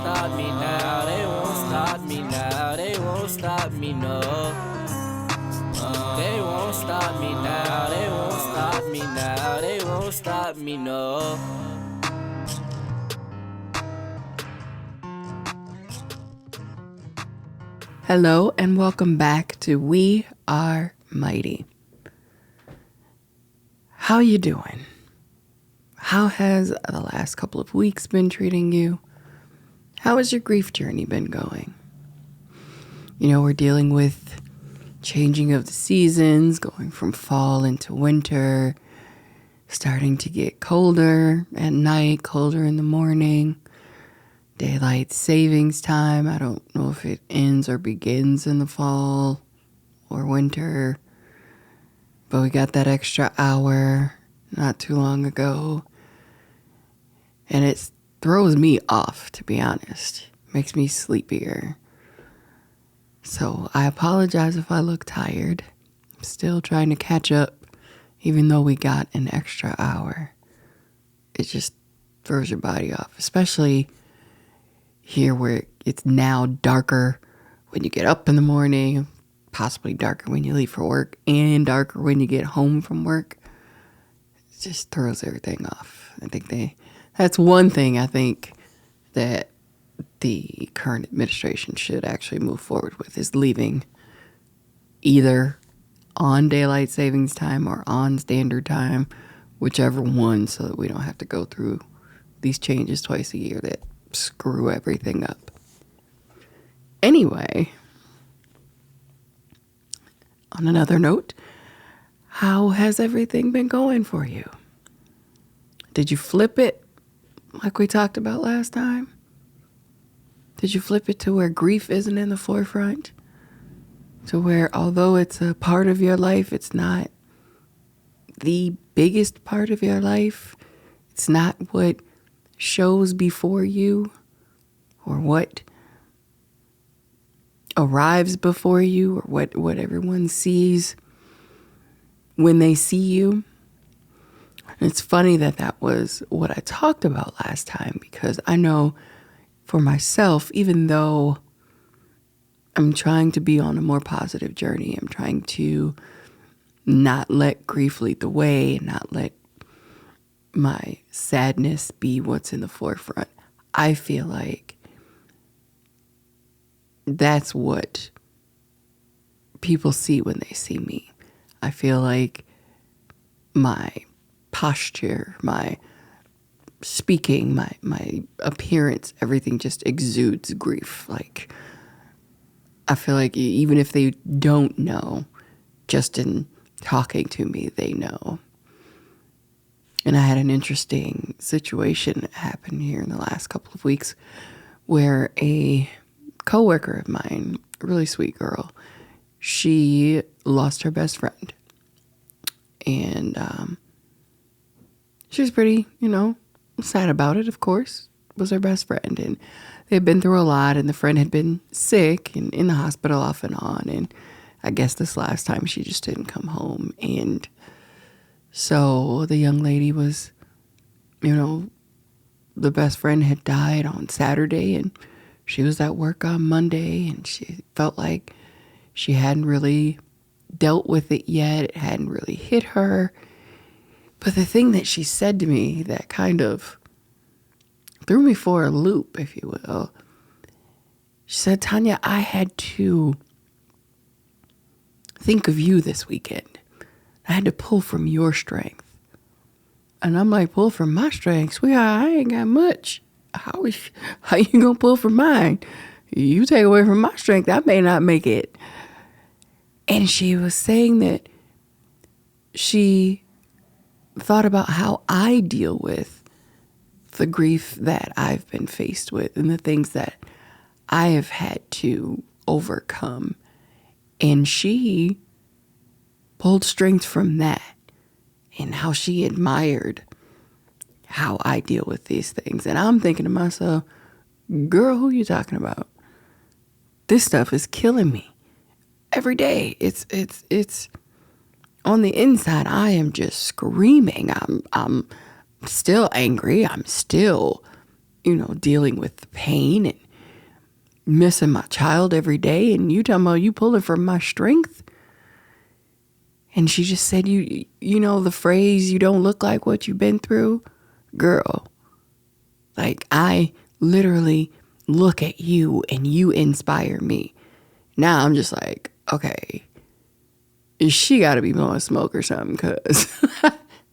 stop me now, they won't stop me now, they won't stop me, no. They won't stop me now, they won't stop me now, they won't stop me, no. Hello and welcome back to We Are Mighty. How you doing? How has the last couple of weeks been treating you? How has your grief journey been going? You know, we're dealing with changing of the seasons, going from fall into winter, starting to get colder at night, colder in the morning. Daylight savings time. I don't know if it ends or begins in the fall or winter, but we got that extra hour not too long ago, and it throws me off, to be honest. Makes me sleepier. So I apologize if I look tired. I'm still trying to catch up, even though we got an extra hour. It just throws your body off, especially here where it's now darker when you get up in the morning, possibly darker when you leave for work, and darker when you get home from work. It just throws everything off. That's one thing I think that the current administration should actually move forward with, is leaving either on daylight savings time or on standard time, whichever one, so that we don't have to go through these changes twice a year that screw everything up. Anyway, on another note, how has everything been going for you? Did you flip it like we talked about last time? Did you flip it to where grief isn't in the forefront? To where, although it's a part of your life, it's not the biggest part of your life. It's not what shows before you or what arrives before you or what everyone sees when they see you. And it's funny that was what I talked about last time, because I know for myself, even though I'm trying to be on a more positive journey, I'm trying to not let grief lead the way and not let my sadness be what's in the forefront. I feel like that's what people see when they see me. I feel like my posture, my speaking, my appearance, everything just exudes grief. Like, I feel like even if they don't know, just in talking to me, they know. And I had an interesting situation happen here in the last couple of weeks where a coworker of mine, a really sweet girl, she lost her best friend. And she was pretty, sad about it, of course. It was her best friend. And they had been through a lot, and the friend had been sick and in the hospital off and on. And I guess this last time she just didn't come home. And so the young lady was, the best friend had died on Saturday, and she was at work on Monday, and she felt like she hadn't really dealt with it yet. It hadn't really hit her. But the thing that she said to me that kind of threw me for a loop, if you will, she said, "Tanya, I had to think of you this weekend. I had to pull from your strength." And I'm like, pull from my strength? Sweetheart, I ain't got much. How you gonna pull from mine? You take away from my strength, I may not make it. And she was saying that she thought about how I deal with the grief that I've been faced with and the things that I have had to overcome. And she pulled strength from that and how she admired how I deal with these things. And I'm thinking to myself, girl, who you talking about? This stuff is killing me every day. It's on the inside. I am just screaming. I'm still angry. I'm still dealing with the pain and missing my child every day, and you talking about you pulling from my strength. And she just said, you know the phrase, you don't look like what you've been through? Girl, like, I literally look at you and you inspire me. Now I'm just like, okay, she got to be blowing smoke or something, because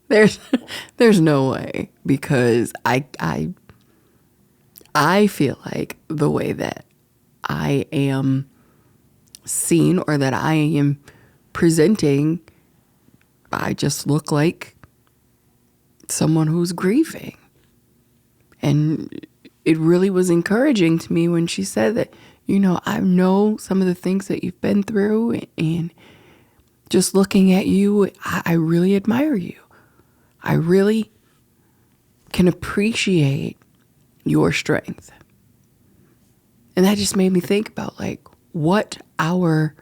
there's no way, because I feel like the way that I am seen, or that I am presenting, I just look like someone who's grieving. And it really was encouraging to me when she said that, I know some of the things that you've been through, and just looking at you, I really admire you. I really can appreciate your strength. And that just made me think about like what our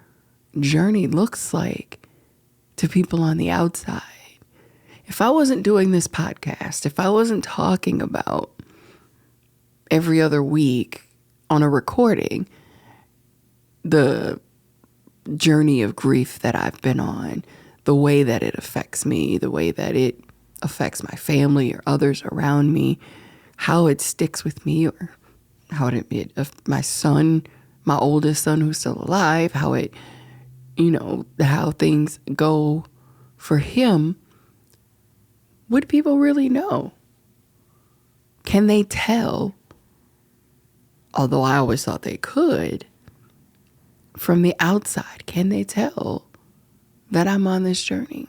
journey looks like to people on the outside. If I wasn't doing this podcast, if I wasn't talking about every other week on a recording the journey of grief that I've been on, the way that it affects me, the way that it affects my family or others around me, how it sticks with me, or how my son, my oldest son who's still alive, how it, how things go for him, would people really know? Can they tell? Although I always thought they could. From the outside, can they tell that I'm on this journey?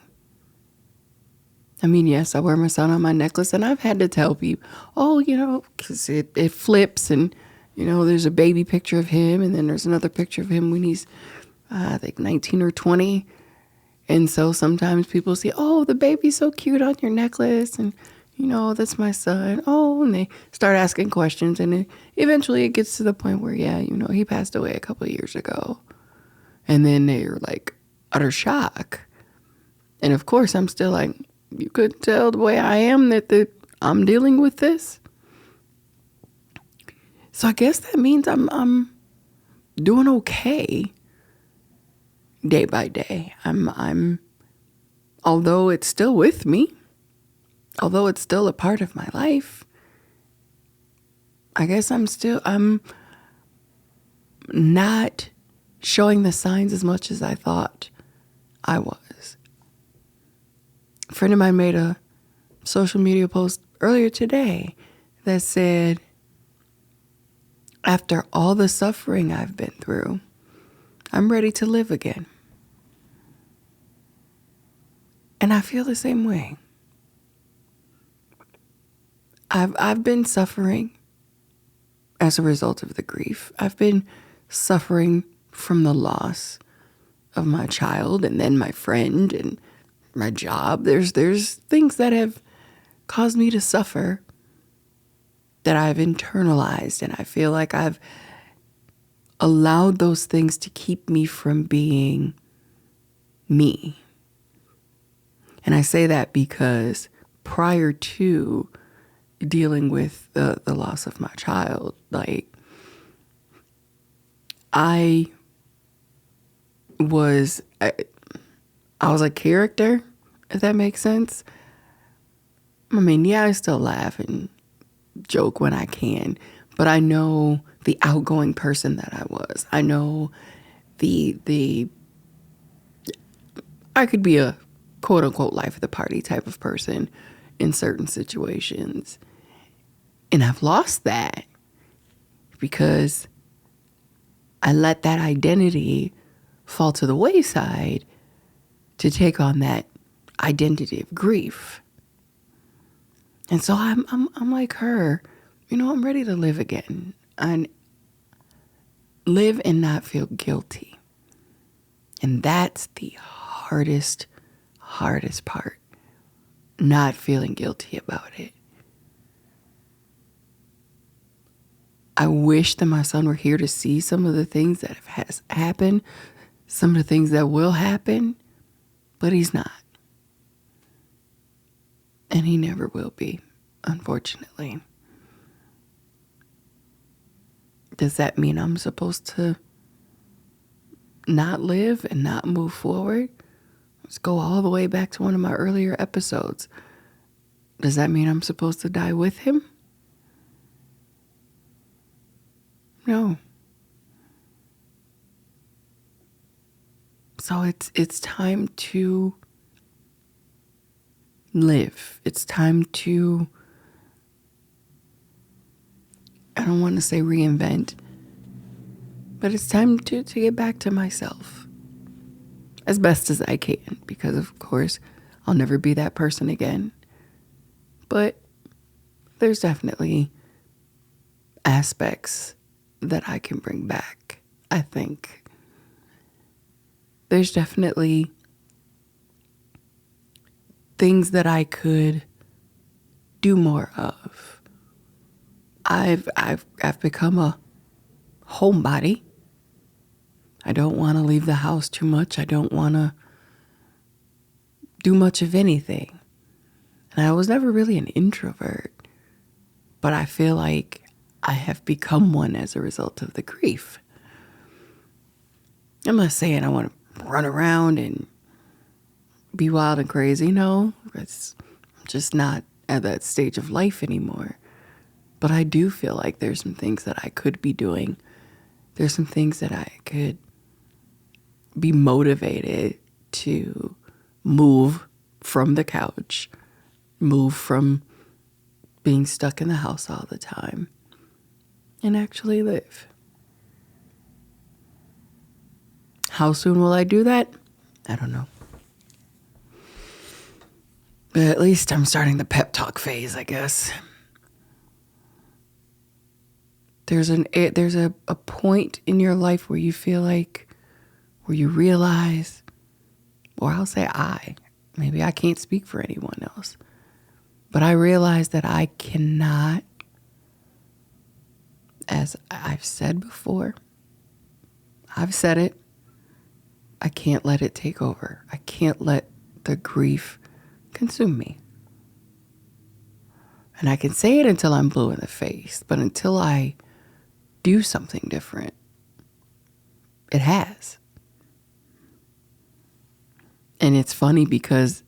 I mean, yes, I wear my son on my necklace, and I've had to tell people, because it flips, and, there's a baby picture of him, and then there's another picture of him when he's, I think, 19 or 20. And so sometimes people say, oh, the baby's so cute on your necklace, and, that's my son. Oh, and they start asking questions, and eventually it gets to the point where, he passed away a couple of years ago. And then they're like, utter shock. And of course, I'm still like, you could tell the way I am that I'm dealing with this. So I guess that means I'm doing okay day by day. I'm although it's still with me, although it's still a part of my life, I guess I'm not showing the signs as much as I thought I was. A friend of mine made a social media post earlier today that said, after all the suffering I've been through, I'm ready to live again. And I feel the same way. I've been suffering as a result of the grief. I've been suffering from the loss of my child, and then my friend, and my job. There's things that have caused me to suffer that I've internalized, and I feel like I've allowed those things to keep me from being me. And I say that because prior to dealing with the loss of my child, like, I was a character, if that makes sense. I mean, yeah, I still laugh and joke when I can, but I know the outgoing person that I was. I know I could be a quote unquote life of the party type of person in certain situations. And I've lost that because I let that identity fall to the wayside to take on that identity of grief. And so I'm like her, I'm ready to live again and live and not feel guilty. And that's the hardest part, not feeling guilty about it. I wish that my son were here to see some of the things that has happened, some of the things that will happen, but he's not. And he never will be, unfortunately. Does that mean I'm supposed to not live and not move forward? Let's go all the way back to one of my earlier episodes. Does that mean I'm supposed to die with him? No. So it's time to live. It's time to, I don't want to say reinvent, but it's time to get back to myself as best as I can, because of course I'll never be that person again. But there's definitely aspects that I can bring back, I think. There's definitely things that I could do more of. I've become a homebody. I don't want to leave the house too much. I don't want to do much of anything. And I was never really an introvert, but I feel like I have become one as a result of the grief. I'm not saying I want to run around and be wild and crazy. No, it's just not at that stage of life anymore. But I do feel like there's some things that I could be doing. There's some things that I could be motivated to move from the couch, move from being stuck in the house all the time, and actually live. How soon will I do that? I don't know. But at least I'm starting the pep talk phase, I guess. There's a point in your life where you feel like, where you realize, or I'll say maybe I can't speak for anyone else, but I realize that I cannot, as I've said before, I've said it, I can't let it take over. I can't let the grief consume me. And I can say it until I'm blue in the face, but until I do something different, it has. And it's funny because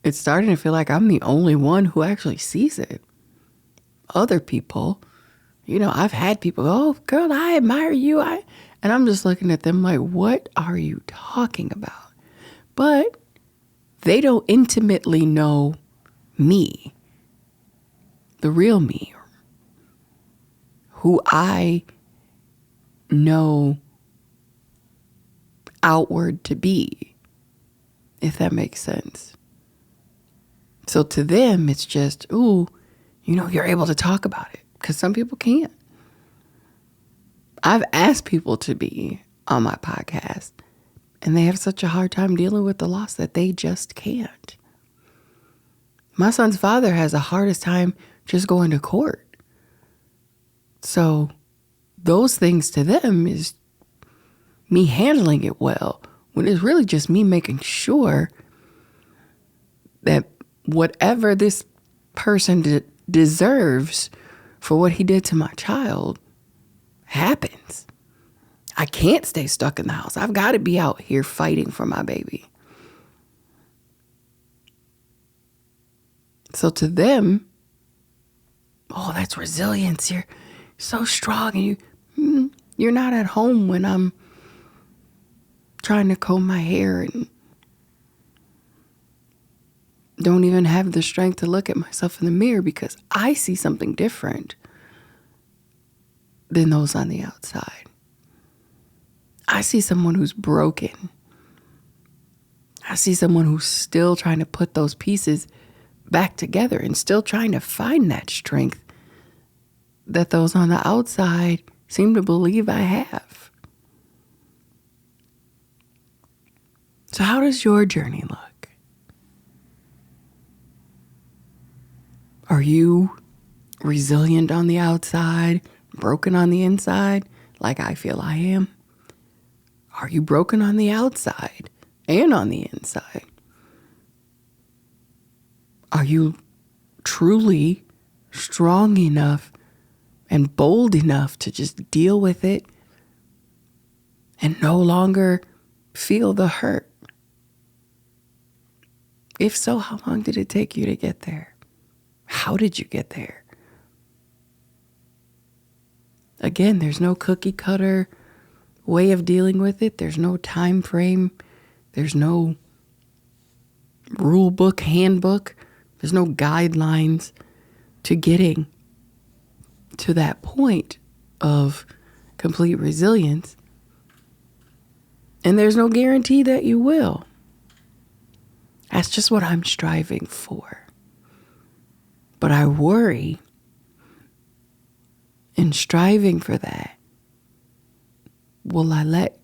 it's starting to feel like I'm the only one who actually sees it. Other people, I've had people go, "Oh, girl, I admire you." And I'm just looking at them like, what are you talking about? But they don't intimately know me, the real me, who I know outward to be, if that makes sense. So to them, it's just, ooh, you're able to talk about it, because some people can't. I've asked people to be on my podcast, and they have such a hard time dealing with the loss that they just can't. My son's father has the hardest time just going to court. So those things to them is me handling it well, when it's really just me making sure that whatever this person deserves for what he did to my child happens. I can't stay stuck in the house. I've got to be out here fighting for my baby. So to them, oh, that's resilience. You're so strong, and you're not at home when I'm trying to comb my hair and don't even have the strength to look at myself in the mirror because I see something different than those on the outside. I see someone who's broken. I see someone who's still trying to put those pieces back together and still trying to find that strength that those on the outside seem to believe I have. So how does your journey look? Are you resilient on the outside, broken on the inside, like I feel I am? Are you broken on the outside and on the inside? Are you truly strong enough and bold enough to just deal with it and no longer feel the hurt? If so, how long did it take you to get there? How did you get there? Again, there's no cookie cutter way of dealing with it. There's no time frame. There's no rule book, handbook. There's no guidelines to getting to that point of complete resilience. And there's no guarantee that you will. That's just what I'm striving for. But I worry in striving for that, will I let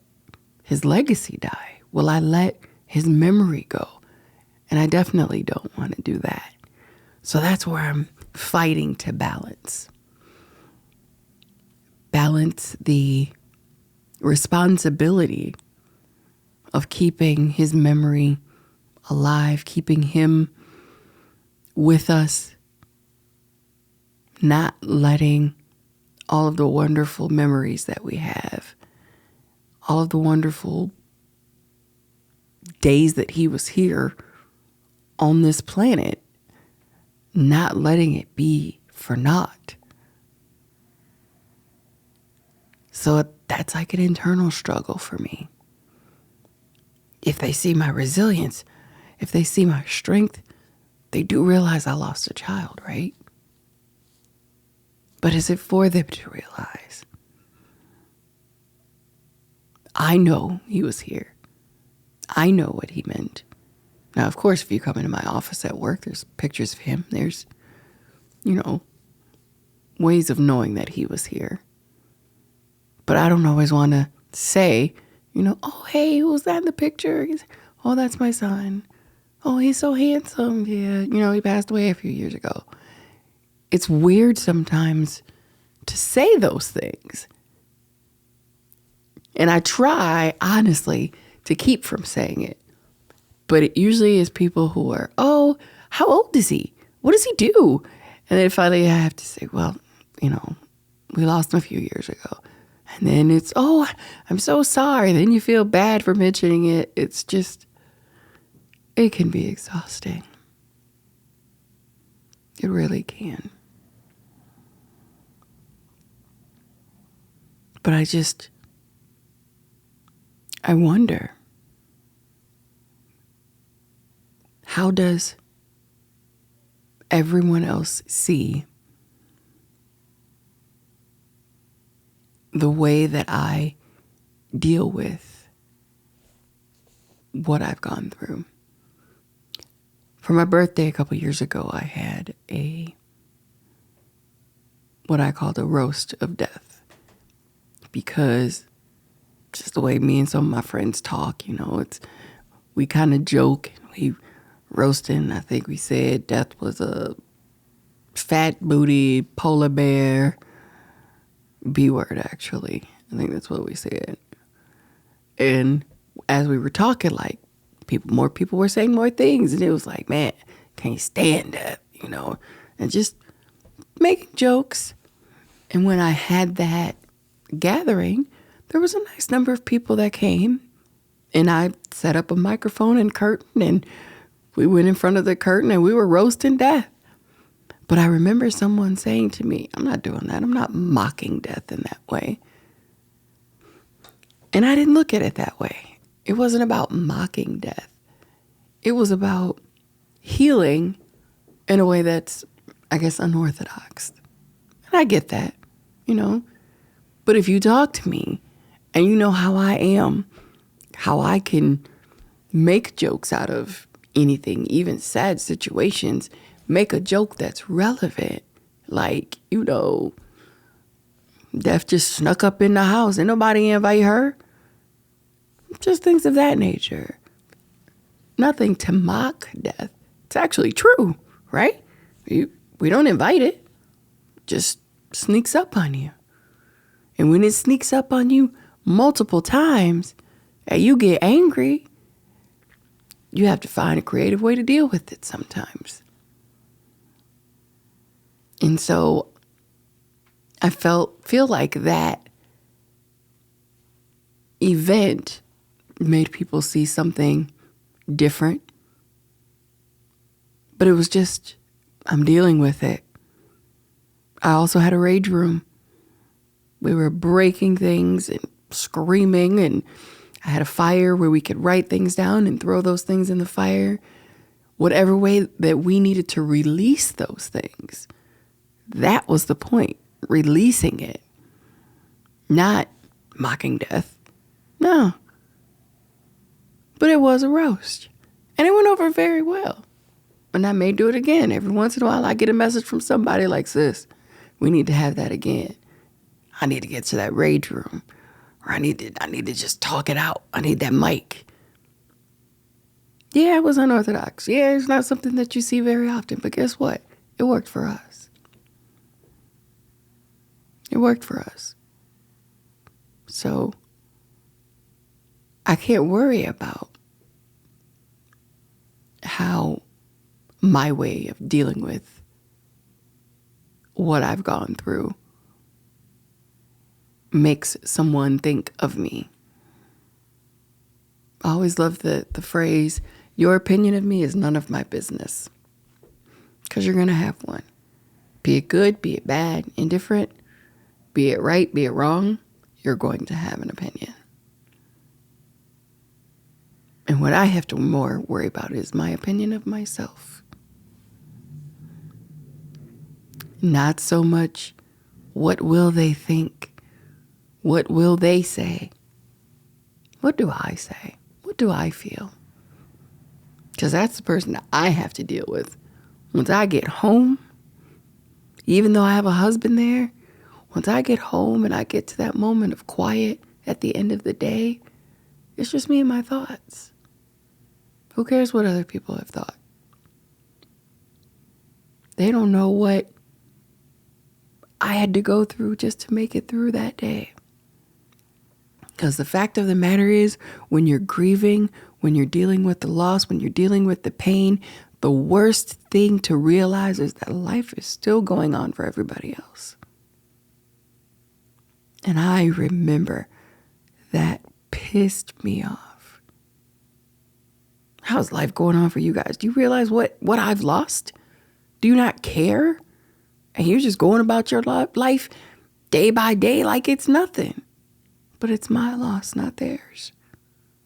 his legacy die? Will I let his memory go? And I definitely don't want to do that. So that's where I'm fighting to balance. Balance the responsibility of keeping his memory alive, keeping him with us, not letting all of the wonderful memories that we have, all of the wonderful days that he was here on this planet, not letting it be for naught. So that's like an internal struggle for me. If they see my resilience, if they see my strength, they do realize I lost a child, right? But is it for them to realize? I know he was here. I know what he meant. Now, of course, if you come into my office at work, there's pictures of him. There's, ways of knowing that he was here. But I don't always want to say, oh, hey, who's that in the picture? Oh, that's my son. Oh, he's so handsome. Yeah, he passed away a few years ago. It's weird sometimes to say those things. And I try, honestly, to keep from saying it. But it usually is people who are, oh, how old is he? What does he do? And then finally I have to say, well, we lost him a few years ago. And then it's, oh, I'm so sorry. Then you feel bad for mentioning it. It's just, it can be exhausting. It really can. But I wonder, how does everyone else see the way that I deal with what I've gone through? For my birthday a couple years ago, I had what I called a roast of death, because just the way me and some of my friends talk, we kind of joke, we roasting. I think we said death was a fat booty polar bear. B word, actually. I think that's what we said. And as we were talking, more people were saying more things, and it was like, man, can't stand death, and just making jokes. And when I had that gathering, there was a nice number of people that came, and I set up a microphone and curtain, and we went in front of the curtain and we were roasting death. But I remember someone saying to me, I'm not doing that. I'm not mocking death in that way. And I didn't look at it that way. It wasn't about mocking death. It was about healing in a way that's, I guess, unorthodox. And I get that, But if you talk to me and you know how I am, how I can make jokes out of anything, even sad situations, make a joke that's relevant. Death just snuck up in the house and nobody invite her. Just things of that nature. Nothing to mock death. It's actually true, right? We don't invite it. Just sneaks up on you. And when it sneaks up on you multiple times and you get angry, you have to find a creative way to deal with it sometimes. And so I feel like that event made people see something different. But it was just, I'm dealing with it. I also had a rage room. We were breaking things and screaming, and I had a fire where we could write things down and throw those things in the fire. Whatever way that we needed to release those things. That was the point. Releasing it. Not mocking death. No. But it was a roast. And it went over very well. And I may do it again. Every once in a while I get a message from somebody like, sis, we need to have that again. I need to get to that rage room. Or I need to just talk it out. I need that mic. Yeah, it was unorthodox. Yeah, it's not something that you see very often. But guess what? It worked for us. It worked for us. So I can't worry about how my way of dealing with what I've gone through makes someone think of me. I always love the phrase, your opinion of me is none of my business. Because you're going to have one. Be it good, be it bad, indifferent, be it right, be it wrong, you're going to have an opinion. And what I have to more worry about is my opinion of myself. Not so much, what will they think? What will they say? What do I say? What do I feel? Because that's the person that I have to deal with. Once I get home, even though I have a husband there, once I get home and I get to that moment of quiet at the end of the day, it's just me and my thoughts. Who cares what other people have thought? They don't know what I had to go through just to make it through that day. Because the fact of the matter is, when you're grieving, when you're dealing with the loss, when you're dealing with the pain, the worst thing to realize is that life is still going on for everybody else. And I remember that pissed me off. How's life going on for you guys? Do you realize what I've lost? Do you not care? And you're just going about your life day by day like it's nothing. But it's my loss, not theirs.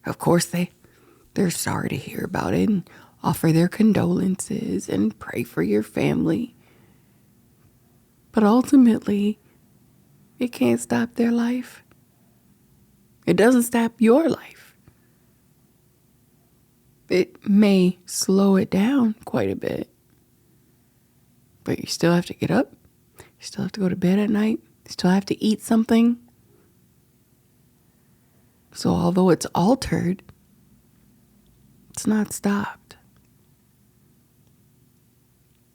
Of course, they're sorry to hear about it and offer their condolences and pray for your family. But ultimately, it can't stop their life. It doesn't stop your life. It may slow it down quite a bit. But you still have to get up. You still have to go to bed at night. You still have to eat something. So although it's altered, it's not stopped.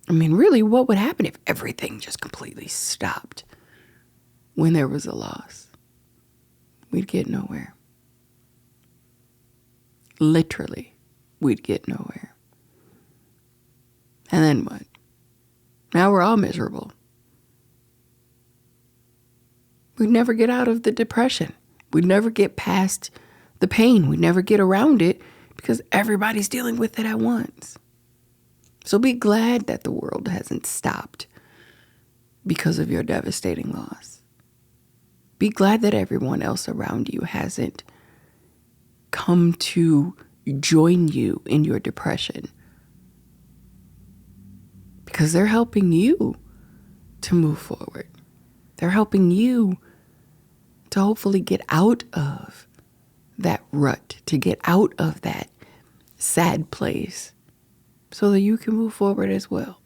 I mean, really, what would happen if everything just completely stopped when there was a loss? We'd get nowhere. Literally, we'd get nowhere. And then what? Now we're all miserable. We'd never get out of the depression. We'd never get past the pain. We'd never get around it because everybody's dealing with it at once. So be glad that the world hasn't stopped because of your devastating loss. Be glad that everyone else around you hasn't come to join you in your depression because they're helping you to move forward. They're helping you to hopefully get out of that rut, to get out of that sad place so that you can move forward as well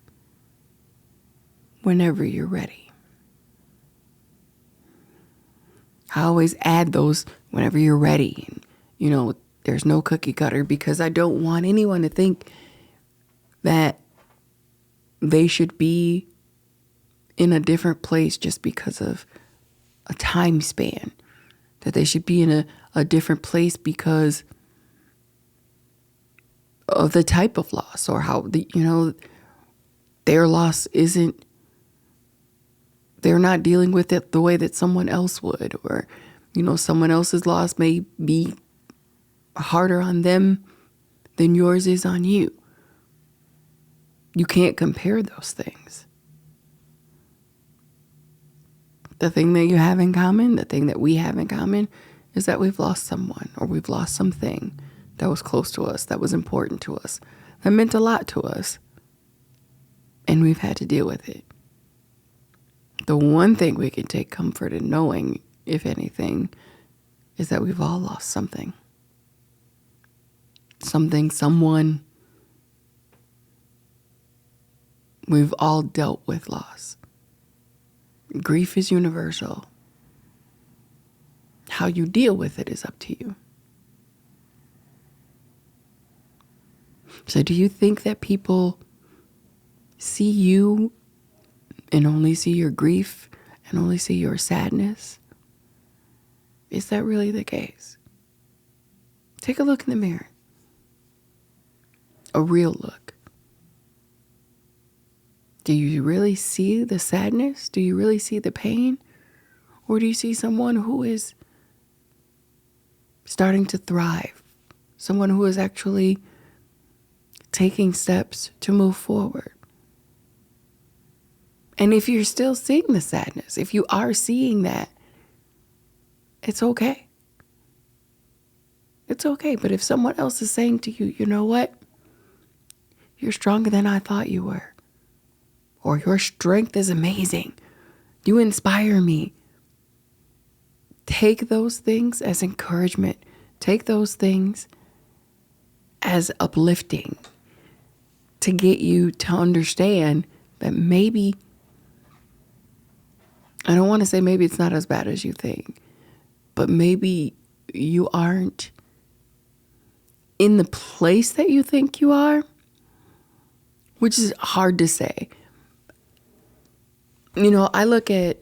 whenever you're ready. I always add those whenever you're ready. And, you know, there's no cookie cutter because I don't want anyone to think that they should be in a different place just because of a time span, that they should be in a different place because of the type of loss or how their loss isn't they're not dealing with it the way that someone else would, or, someone else's loss may be harder on them than yours is on you. You can't compare those things. The thing that you have in common, the thing that we have in common, is that we've lost someone, or we've lost something that was close to us, that was important to us, that meant a lot to us, and we've had to deal with it. The one thing we can take comfort in knowing, if anything, is that we've all lost something. Something, someone. We've all dealt with loss. Grief is universal. How you deal with it is up to you. So do you think that people see you and only see your grief and only see your sadness? Is that really the case? Take a look in the mirror. A real look. Do you really see the sadness? Do you really see the pain? Or do you see someone who is starting to thrive? Someone who is actually taking steps to move forward? And if you're still seeing the sadness, if you are seeing that, it's okay. It's okay. But if someone else is saying to you, you know what? You're stronger than I thought you were. Or your strength is amazing. You inspire me. Take those things as encouragement. Take those things as uplifting to get you to understand that maybe, I don't want to say maybe it's not as bad as you think, but maybe you aren't in the place that you think you are, which is hard to say. I look at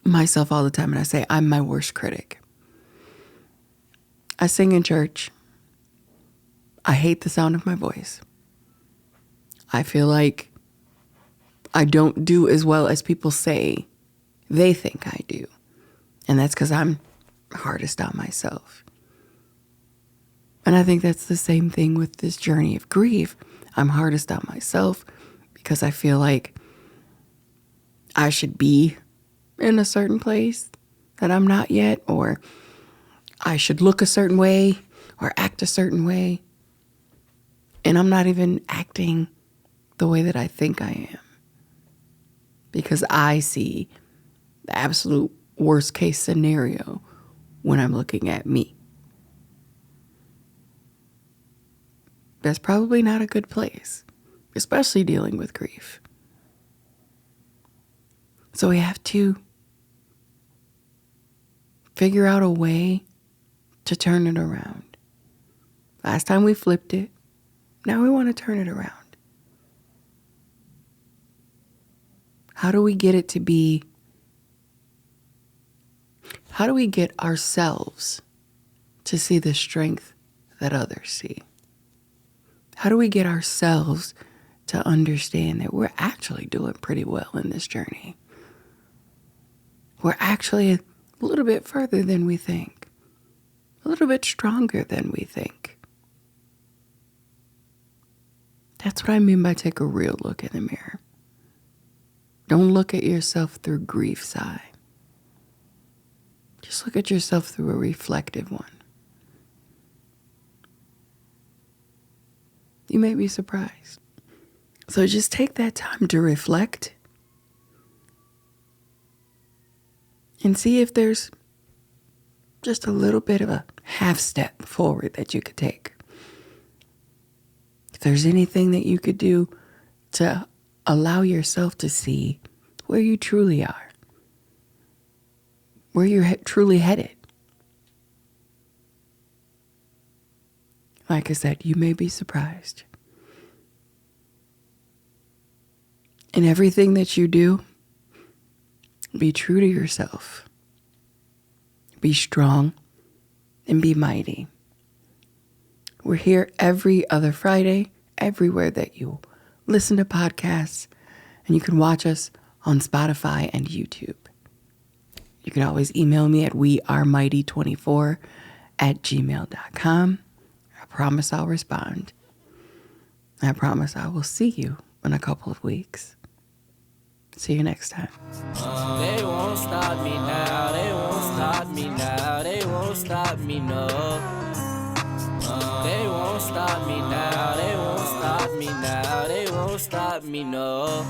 myself all the time and I say, I'm my worst critic. I sing in church. I hate the sound of my voice. I feel like I don't do as well as people say they think I do. And that's because I'm hardest on myself. And I think that's the same thing with this journey of grief. I'm hardest on myself because I feel like I should be in a certain place that I'm not yet, or I should look a certain way or act a certain way. And I'm not even acting the way that I think I am, because I see the absolute worst case scenario when I'm looking at me. That's probably not a good place, especially dealing with grief. So we have to figure out a way to turn it around. Last time we flipped it. Now we want to turn it around. How do we get it to be? How do we get ourselves to see the strength that others see? How do we get ourselves to understand that we're actually doing pretty well in this journey? We're actually a little bit further than we think, a little bit stronger than we think. That's what I mean by take a real look in the mirror. Don't look at yourself through grief's eye. Just look at yourself through a reflective one. You may be surprised. So just take that time to reflect and see if there's just a little bit of a half step forward that you could take. If there's anything that you could do to allow yourself to see where you truly are, where you're truly headed. Like I said, you may be surprised. In everything that you do, be true to yourself. Be strong and be mighty. We're here every other Friday, everywhere that you listen to podcasts, and you can watch us on Spotify and YouTube. You can always email me at wearemighty24@gmail.com. I promise I'll respond. I promise I will see you in a couple of weeks. See you next time. They won't stop me now, they won't stop me now, they won't stop me, no. They won't stop me now, they won't stop me now, they won't stop me, no.